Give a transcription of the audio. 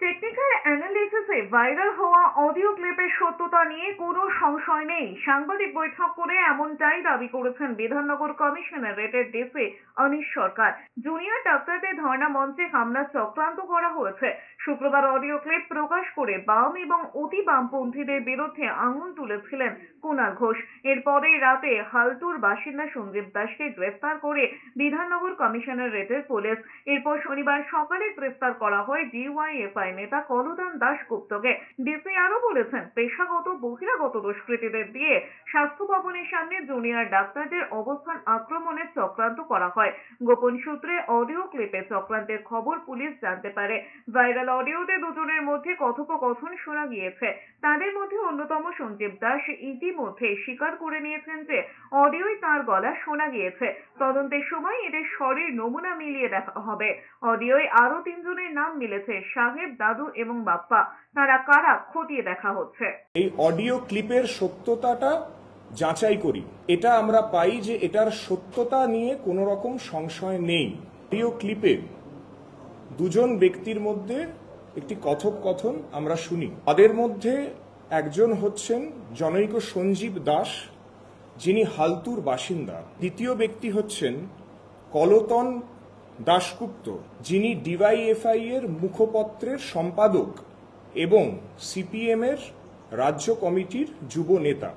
Technical অ্যানালিসিসে viral হওয়া audio ক্লিপের সত্যতা নিয়ে কোনো সংশয় নেই। সাংবাদিক বৈঠক করে এমনটাই দাবি করেছেন বিধাননগর কমিশনারেটের ডিসি অনিশ সরকার। জুনিয়র ডাক্তারদের ধর্ণা মঞ্চে হামলা চক্রান্ত করা হয়েছে। শুক্রবার অডিও ক্লিপ প্রকাশ করে বাম এবং অতি বামপন্থীদের বিরুদ্ধে আঙুল তুলেছিলেন কুণাল ঘোষ। এরপরেই রাতে হালতুর বাসিন্দা সঞ্জীব দাসকে গ্রেফতার করে বিধাননগর কমিশনারেটের পুলিশ। এরপর শনিবার সকালে গ্রেফতার করা হয় ডিওয়াইএফআই নেতা কলদান দাশগুপ্তকে। ডিসি আরো বলেছেন, পেশাগত বহিরাগত দুষ্কৃতীদের দিয়ে স্বাস্থ্য ভবনের সামনে জুনিয়র ডাক্তারদের অবস্থান আক্রমণের চক্রান্ত করা হয়। গোপন সূত্রে অডিও ক্লিপে চক্রান্তের খবর পুলিশ জানতে পারে। ভাইরাল অডিওতে দুজনের মধ্যে কথোপকথন শোনা গিয়েছে। তাদের মধ্যে অন্যতম সঞ্জীব দাস ইতিমধ্যে স্বীকার করে নিয়েছেন যে অডিওয় তার গলা শোনা গিয়েছে। তদন্তের সময় এদের স্বরের নমুনা মিলিয়ে দেখা হবে। অডিওয় আরো 3 জনের নাম মিলেছে, সাহেব, দাদু এবং বাপ্পা। তারা কারা খতিয়ে দেখা হচ্ছে। এই অডিও ক্লিপের সত্যতাটা যাচাই করি, এটা আমরা পাই যে এটার সত্যতা নিয়ে কোনো রকম সংশয় নেই। অডিও ক্লিপে দুজন ব্যক্তির মধ্যে একটি কথোপকথন আমরা শুনি। তাদের মধ্যে একজন হচ্ছেন জনৈক সঞ্জীব দাস, যিনি হালতুর বাসিন্দা। দ্বিতীয় ব্যক্তি হচ্ছেন কলতন দাশগুপ্ত, যিনি ডিওয়াইএফআই এর মুখপত্রের সম্পাদক এবং সিপিএম এর রাজ্য কমিটির যুব নেতা।